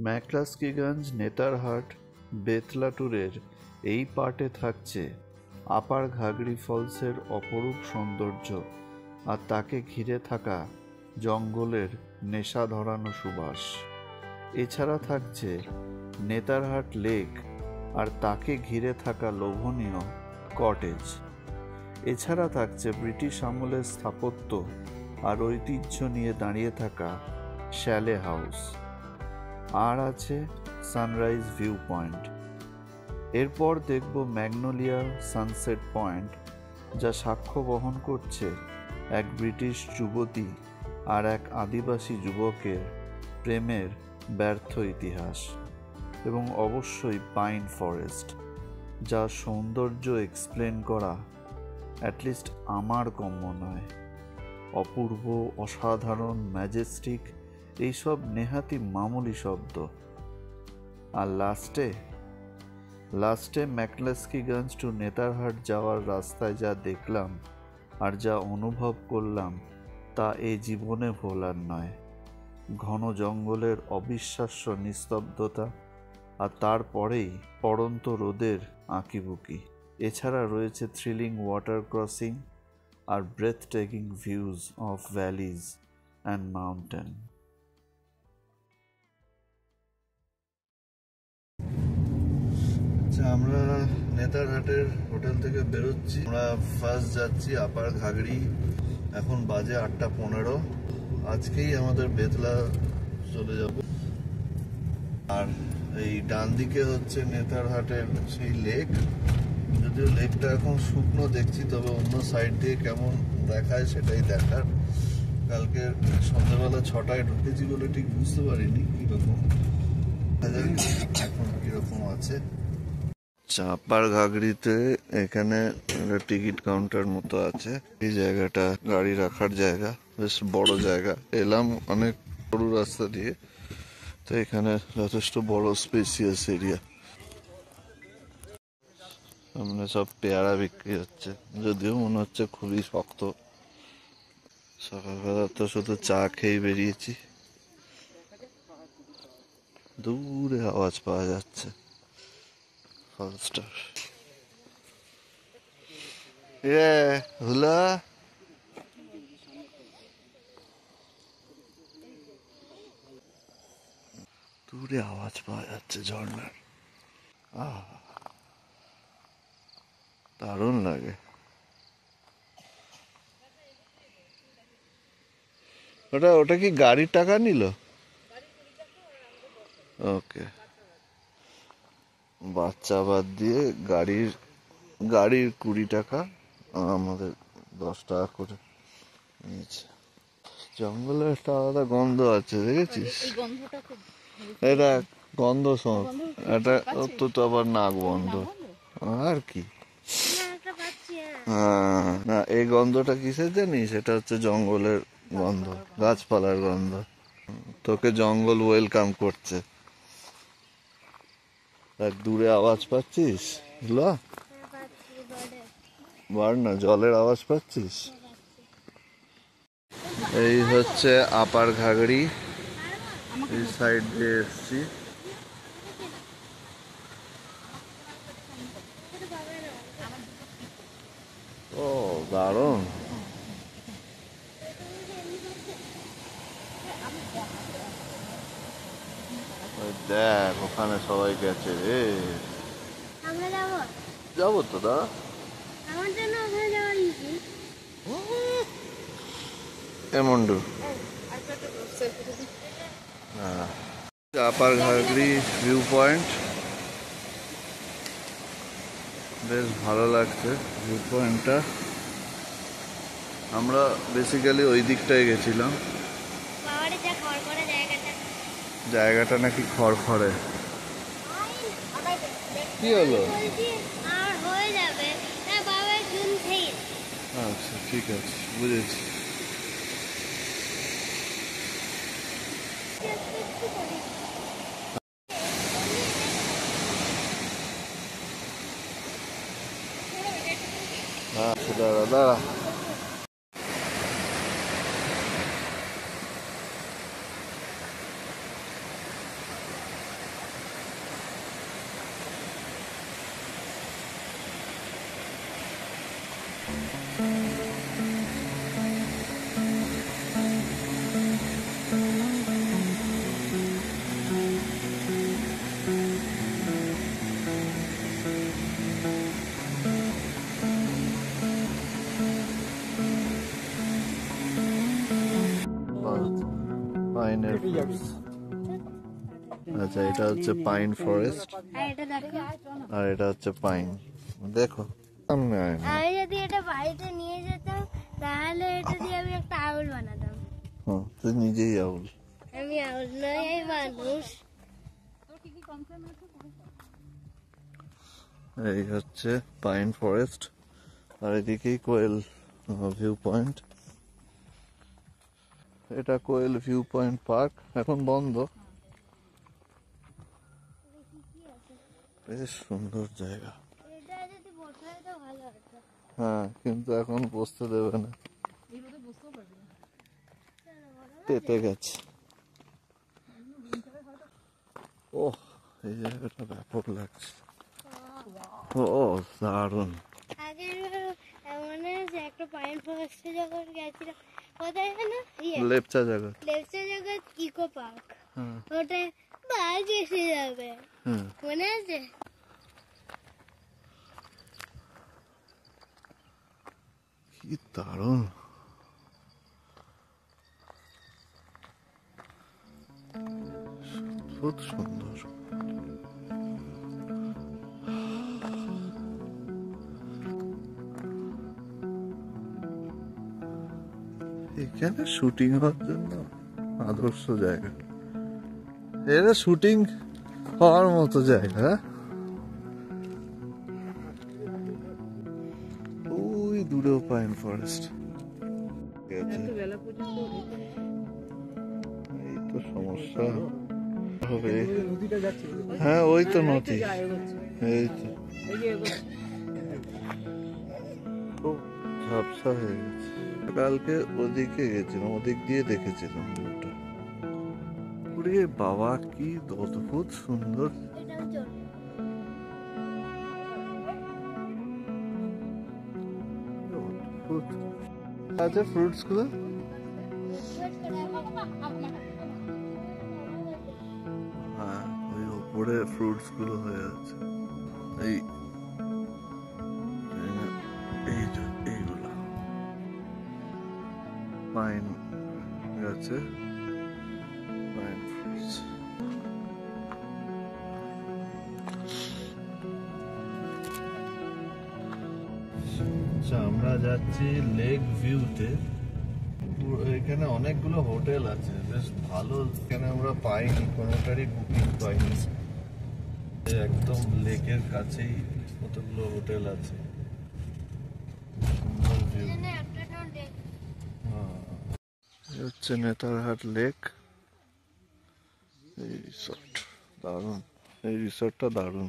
ম্যাকক্লাস্কিগঞ্জ নেতারহাট বেতলা ট্যুরের এই পার্টে থাকছে আপার ঘাগড়ি ফলসের অপরূপ সৌন্দর্য আর তাকে ঘিরে থাকা জঙ্গলের নেশা ধরানো সুবাস। এছাড়া থাকছে নেতারহাট লেক আর তাকে ঘিরে থাকা লোভনীয় কটেজ। এছাড়া থাকছে ব্রিটিশ আমলের স্থাপত্য আর ঐতিহ্য নিয়ে দাঁড়িয়ে থাকা শ্যালে হাউস। আর আছে সানরাইজ ভিউ পয়েন্ট। এরপর দেখব ম্যাগনোলিয়া সানসেট পয়েন্ট, যা সাক্ষ্য বহন করছে এক ব্রিটিশ যুবতী আর এক আদিবাসী যুবকের প্রেমের ব্যর্থ ইতিহাস। এবং অবশ্যই পাইন ফরেস্ট, যা সৌন্দর্য এক্সপ্লেন করা অ্যাটলিস্ট আমার গম্য নয়। অপূর্ব, অসাধারণ, ম্যাজেস্টিক এইসব নেহাতি মামুলি শব্দ। আর লাস্টে ম্যাকক্লাস্কিগঞ্জ টু নেতারহাট যাওয়ার রাস্তায় যা দেখলাম আর যা অনুভব করলাম তা এ জীবনে ভোলার নয়। ঘন জঙ্গলের অবিশ্বাস্য নিস্তব্ধতা আর তারপরেই পড়ন্ত রোদের আঁকিবুকি। এছাড়া রয়েছে থ্রিলিং ওয়াটার ক্রসিং আর breath taking views of valleys and mountain. আমরা নেতারহাটের হোটেল থেকে বেরোচ্ছি। আমরা ফার্স্ট যাচ্ছি আপার ঘাগড়ি। এখন বাজে 8:15। আজকেই আমাদের বেতলা চলে যাব। আর এই ডান দিকে হচ্ছে নেতারহাটের সেই লেক। যদিও লেকটা এখন শুকনো দেখছি, তবে অন্য সাইড দিয়ে কেমন দেখায় সেটাই দেখার। কালকে সন্ধ্যাবেলা 6টায় ঢুকেছি বলে ঠিক বুঝতে পারিনি কিরকম এখন কিরকম আছে। আপার ঘাগড়িতে এখানে টিকিট কাউন্টার মতো আছে। এই জায়গাটা গাড়ি রাখার জায়গা, বেশ বড় জায়গা। এলাম অনেক সরু রাস্তা দিয়ে, তো এখানে যথেষ্ট বড় স্পেসিয়াস এরিয়া। সামনে সব পেয়ারা বিক্রি হচ্ছে, যদিও মনে হচ্ছে খুবই শক্ত। সকালবেলা তো শুধু চা খেয়ে বেরিয়েছি। দূরে আওয়াজ পাওয়া যাচ্ছে ফলস্টার। হুলা দূরে আওয়াজ পাওয়া যাচ্ছে ঝর্ণার। দারুণ লাগে। ওটা কি গাড়ির টাকা নিল? ওকে, বাচ্চা বাদ দিয়ে গাড়ির 20 টাকা, আমাদের 10 টাকা করে নিয়েছে। জঙ্গলে একটা আলাদা গন্ধ আছে, দেখেছিস? এটা গন্ধ শোন, এটা তো আবার নাক বন্ধ আর কি। না, এই গন্ধটা কিসের জানিস? এটা হচ্ছে জঙ্গলের গন্ধ, গাছপালার গন্ধ। তোকে জঙ্গল ওয়েলকাম করছে। দূরে আওয়াজ পাচ্ছিস? বাড় না, জলের আওয়াজ পাচ্ছিস? এই হচ্ছে আপার ঘাগড়ি। এই সাইড দিয়ে এসছি। ও দারুণ। দেখ ওখানে সবাই গেছে রে। যাবো তো দা। এমন্ডু আপার ঘাগড়ি ভিউ পয়েন্ট, বেশ ভালো লাগছে ভিউ পয়েন্টটা। আমরা বেসিক্যালি ওই দিকটায় গেছিলাম। জায়গাটা নাকি খড়খড়ে। কি হলো? আচ্ছা ঠিক আছে, বুঝেছি। দাদা আচ্ছা, এটা হচ্ছে পাইন ফরেস্ট আর এটা হচ্ছে পাইন। দেখো সামনে আয় না। আমি যদি এটা বাড়িতে নিয়ে যেতাম তাহলে এটা দিয়ে আমি একটা আউল বানাতাম। হ্যাঁ, তুই নিজেই আউল। আমি আউল নই, আমি মানুষ। এই হচ্ছে পাইন ফরেস্ট আর এদিকেই কোয়েল ভিউ পয়েন্ট। এটা কোয়েল ভিউ পয়েন্ট পার্ক, এখন বন্ধ। বেশ সুন্দর জায়গা। এটা যদি বসে হয় তো ভালো হতো। হ্যাঁ, কিন্তু এখন বসতে দেবে না, পেতে গেছে। ও, এই জায়গাটা ব্যাপক লাগছে। ও দারুণ। আগে মনে আছে একটা পাইন ফরেস্টে যখন গেছিলাম, কোথায় যেন লেপচা জায়গা। লেপচা জগৎ ইকো পার্ক, হ্যাঁ ওটা বাঘ এসে যাবে, হ্যাঁ। মনে আছে? কি দারুণ। বহুত সুন্দর। এখানে শুটিং হওয়ার জন্য আদর্শ জায়গা। এটা শুটিং হওয়ার মতো জায়গা। ওই দূরেও পাইন ফরেস্ট। এই তো সমস্যা হবে। হ্যাঁ, ওই তো নদী। এই তো খুব ঝাপসা হয়ে গেছে। কালকে ওদিকে গেছিলাম, ওদিক দিয়ে দেখেছিলাম ভিউটা। ওরে বাবা, কি অদ্ভুত সুন্দর। এটাও চল। অদ্ভুত আছে ফ্রুটস গুলো। হ্যাঁ, ওই উপরে ফ্রুটস গুলো হয়ে আছে। এই এই যে এইগুলা পাইন গাছে পাইন ফ্রুটস। আমরা যাচ্ছি লেক ভিউতে। এখানে অনেকগুলো হোটেল আছে, বেশ ভালো। এখানে আমরা পাইনি, কোনোটারই বুকিং পাইনি। একদম লেকের কাছেই কতগুলো হোটেল আছে, সুন্দর ভিউ। এই হচ্ছে নেতারহাট লেক। এই রিসর্ট দারুণ, এই রিসর্টটা দারুণ।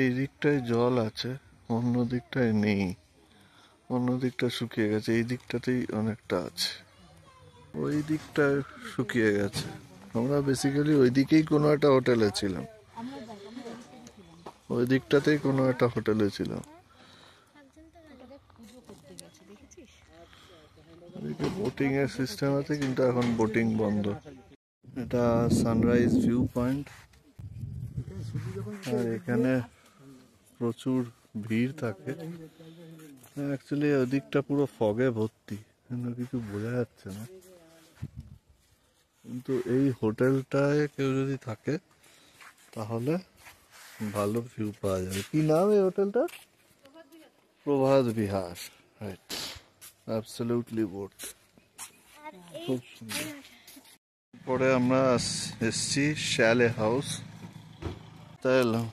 এই দিকটায় জল আছে, অন্য দিকটায় নেই। অন্য দিকটা শুকিয়ে গেছে, এই দিকটাতেই অনেকটা আছে, ওই দিকটায় শুকিয়ে গেছে। আমরা বেসিক্যালি ওই দিকেই কোনো একটা হোটেলে ছিলাম, ওই দিকটাতেই কোনো একটা হোটেলে ছিলাম। এদিকে বোটিং এর সিস্টেম আছে, কিন্তু এখন বোটিং বন্ধ। এটা সানরাইজ ভিউ পয়েন্ট, আর এখানে প্রচুর ভিড় থাকে। অ্যাকচুয়ালি ওদিকটা পুরো ফগে ভর্তি, কিছু বোঝা যাচ্ছে না। কিন্তু এই হোটেলটায় কেউ যদি থাকে তাহলে ভালো ভিউ পাওয়া যাবে। কি নাম এই হোটেলটা? Prabhat Bihar. Right, absolutely boat. খুব সুন্দর। পরে আমরা এসছি শ্যালে হাউস, তাই এলাম।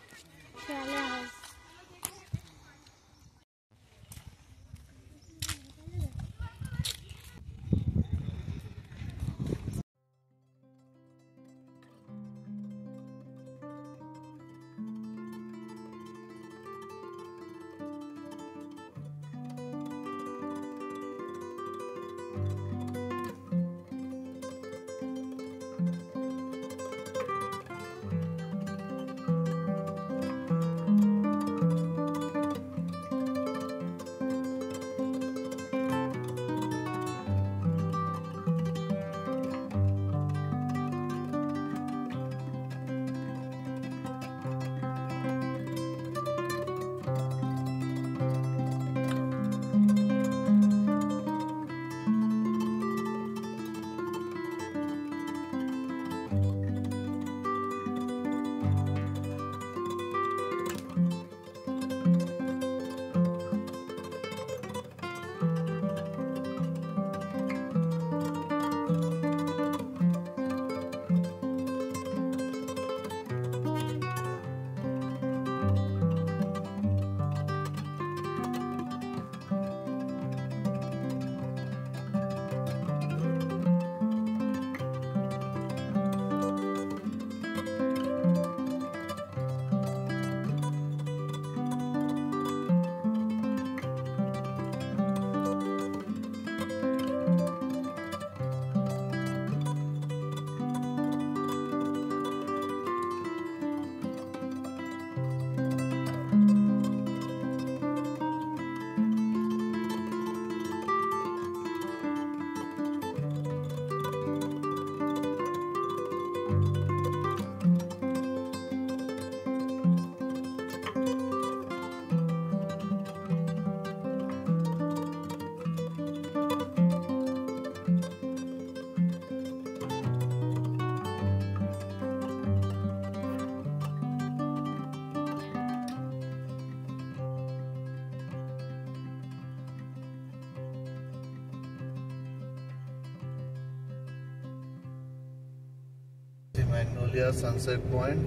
Magnolia sunset point.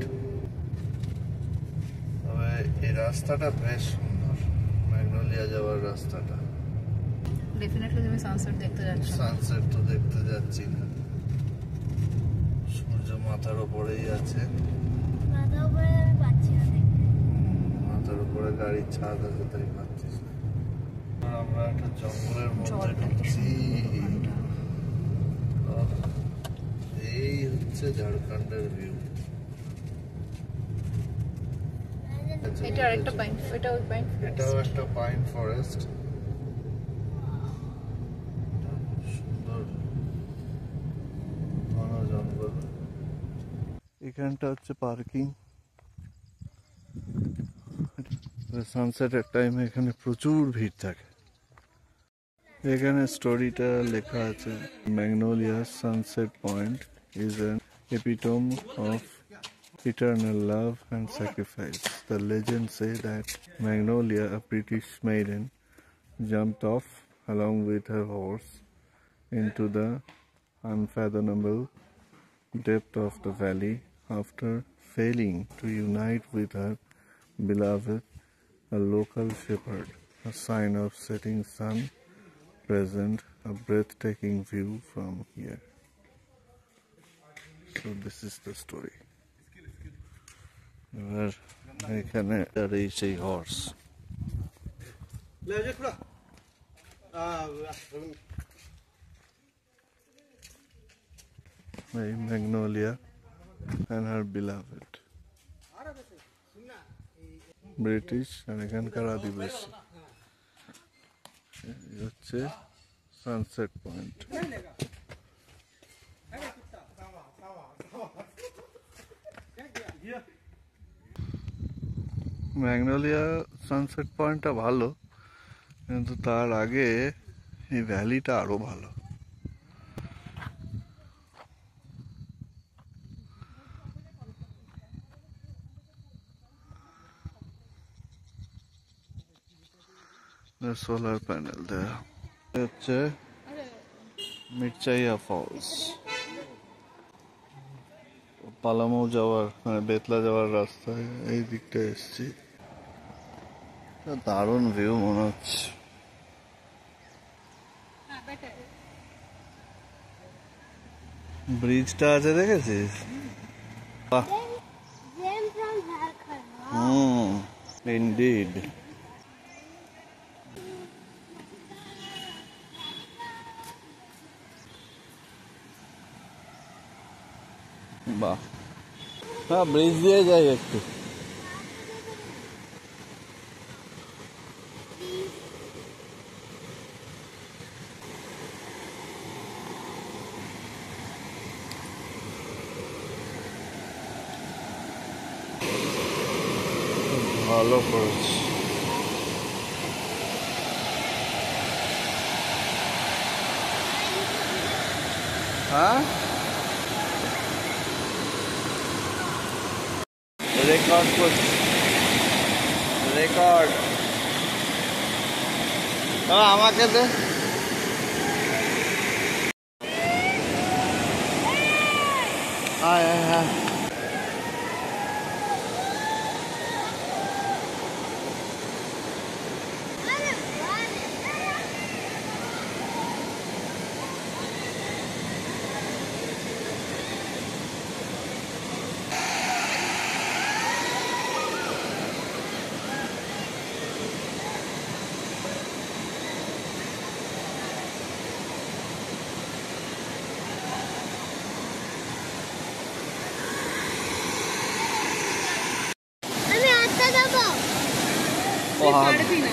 তবে এই রাস্তাটা বেশ সুন্দর, ম্যাগনোলিয়া যাওয়ার রাস্তাটা। ডেফিনেটলি তুমি সানসেট দেখতে যাচ্ছ। সানসেট তো দেখতে যাচ্ছি না, সূর্য মাথার উপরেই আছে। মাথার উপরে আমি পাচ্ছি না দেখতে। মাথার উপরে গাড়ির ছাদ আছে, তাই পাচ্ছিস না। আর আমরা একটা জঙ্গলের মধ্যে ঢুকছি। এই হচ্ছে ঝাড়খণ্ডের ভিউ। এটা আরেকটা পাইন, এটাও পাইন, এটাও একটা পাইন ফরেস্ট। সুন্দর ঘন জঙ্গল। এখানটা হচ্ছে পার্কিং। সানসেটের টাইমে এখানে প্রচুর ভিড় থাকে। এখানে স্টোরিটা লেখা আছে, magnolia sunset point is an epitome of eternal love and sacrifice. The legends say that Magnolia, a British maiden, jumped off along with her horse into the unfathomable depth of the valley after failing to unite with her beloved, a local shepherd. A sign of setting sun present a breathtaking view from here. So this is the story. এবার এখানে আর এই সেই horse. এই Magnolia and her beloved, British আর এখানকার আদিবাসী। এই হচ্ছে সানসেট পয়েন্ট। ম্যাগনোলিয়া সানসেট পয়েন্টটা ভালো, কিন্তু তার আগে এই ভ্যালিটা আরো ভালো। সোলার প্যানেল দেয়া হচ্ছে মির্চাইয়া ফলস। পালামৌ যাওয়ার মানে বেতলা যাওয়ার রাস্তায় এই দিকটা এসছি। দারুণ ভিউ মনে হচ্ছে। ব্রিজটা আছে দেখেছিস? ইনডিড। বাহ, হ্যাঁ ব্রিজ দিয়ে যাই একটু। ভালো করেছি। হ্যাঁ রেকর্ড করছি, রেকর্ড। আমাকে দে। হ্যাঁ হ্যাঁ পারবি না।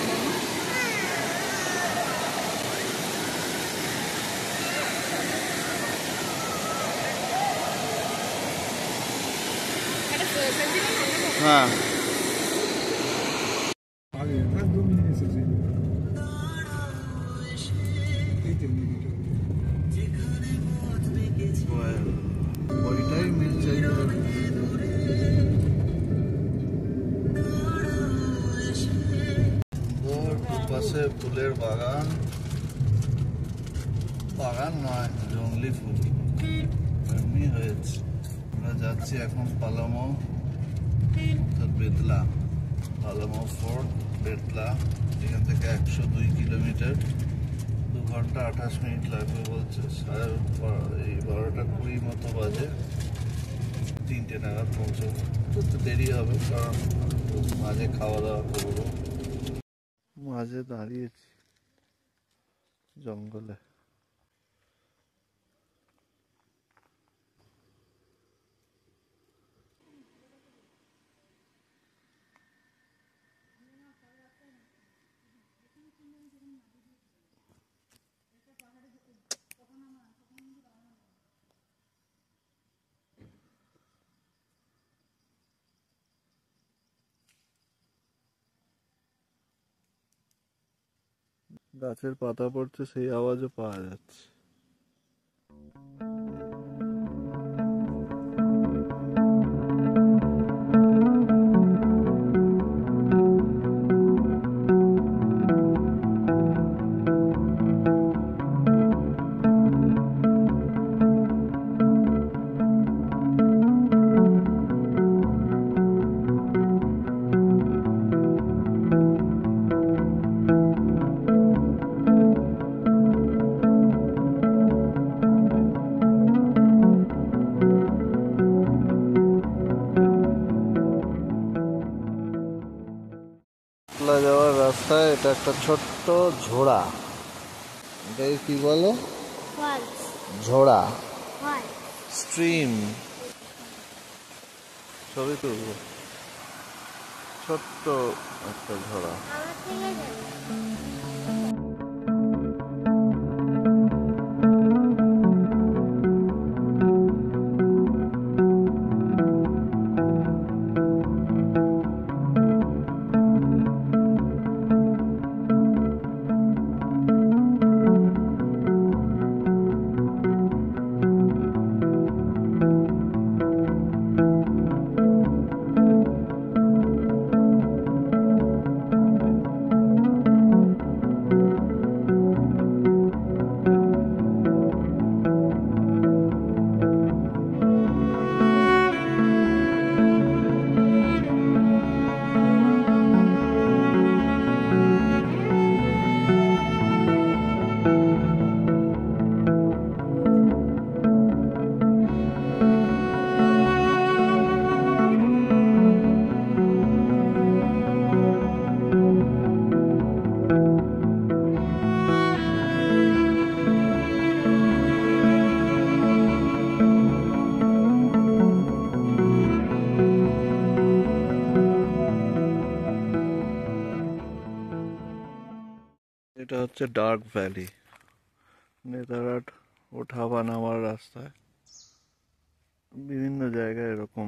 হ্যাঁ ওইটাই মিলছে। পাশে ফুলের বাগান, বাগান নয় জঙ্গলি ফুল এমনি হয়েছে। আমরা আমরা যাচ্ছি এখন পালামো, বেতলা। পালামো ফোর্ট, বেতলা। এখান থেকে 102 কিলোমিটার, 2 ঘন্টা 28 মিনিট লাগবে বলছে। 12:20 মতো বাজে, 3টে নাগাদ পৌঁছবো। তো দেরি হবে কারণ মাঝে খাওয়া দাওয়া করবো। মাঝে দাঁড়িয়েছি জঙ্গলে। গাছের পাতা পড়ছে, সেই আওয়াজও পাওয়া যাচ্ছে। যাওয়ার রাস্তায় এটা একটা ছোট্ট ঝোড়া, এটাকে কি বলে? ঝোড়া, স্ট্রিম। ছবি তুলব, ছোট্ট একটা ঝোড়া। এটা হচ্ছে ডার্ক ভ্যালি, নেতারহাট ওঠা বা নামার রাস্তায় বিভিন্ন জায়গায় এরকম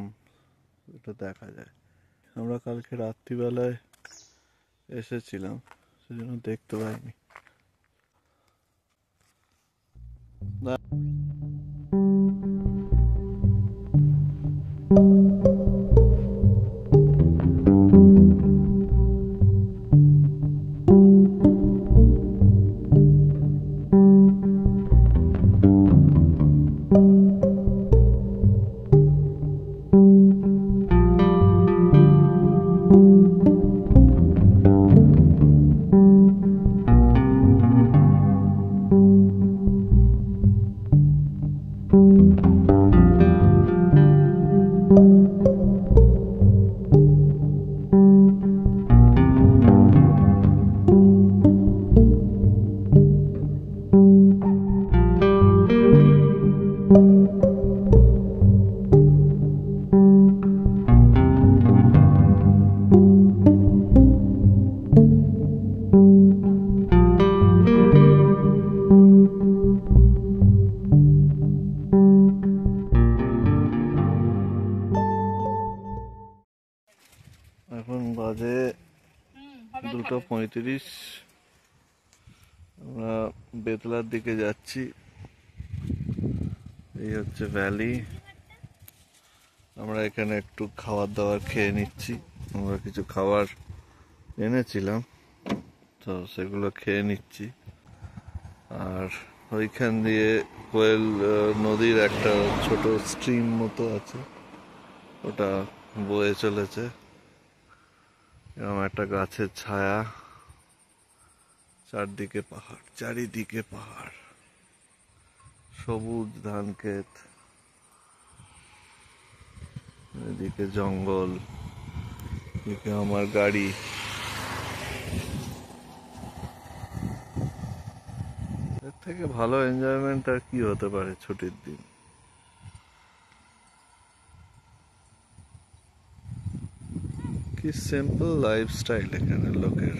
এটা দেখা যায়। আমরা কালকে রাত্রিবেলায় এসেছিলাম, সেজন্য দেখতে পাইনি। এখন বাজে 2:35। আমরা বেতলার দিকে যাচ্ছি। এই হচ্ছে ভ্যালি। আমরা এখানে একটু খাবার দাবার খেয়ে নিচ্ছি। আমরা কিছু খাবার এনেছিলাম, তো সেগুলো খেয়ে নিচ্ছি। আর ওইখান দিয়ে কোয়েল নদীর একটা ছোট স্ট্রিম মতো আছে, ওটা বয়ে চলেছে, এরকম একটা গাছের ছায়া, চারদিকে পাহাড়, চারিদিকে পাহাড়, সবুজ ধান ক্ষেত, এদিকে জঙ্গল, এদিকে আমার গাড়ি। এর থেকে ভালো এনজয়মেন্ট আর কি হতে পারে ছুটির দিন। কি সিম্পল লাইফস্টাইল এখানে লোকের।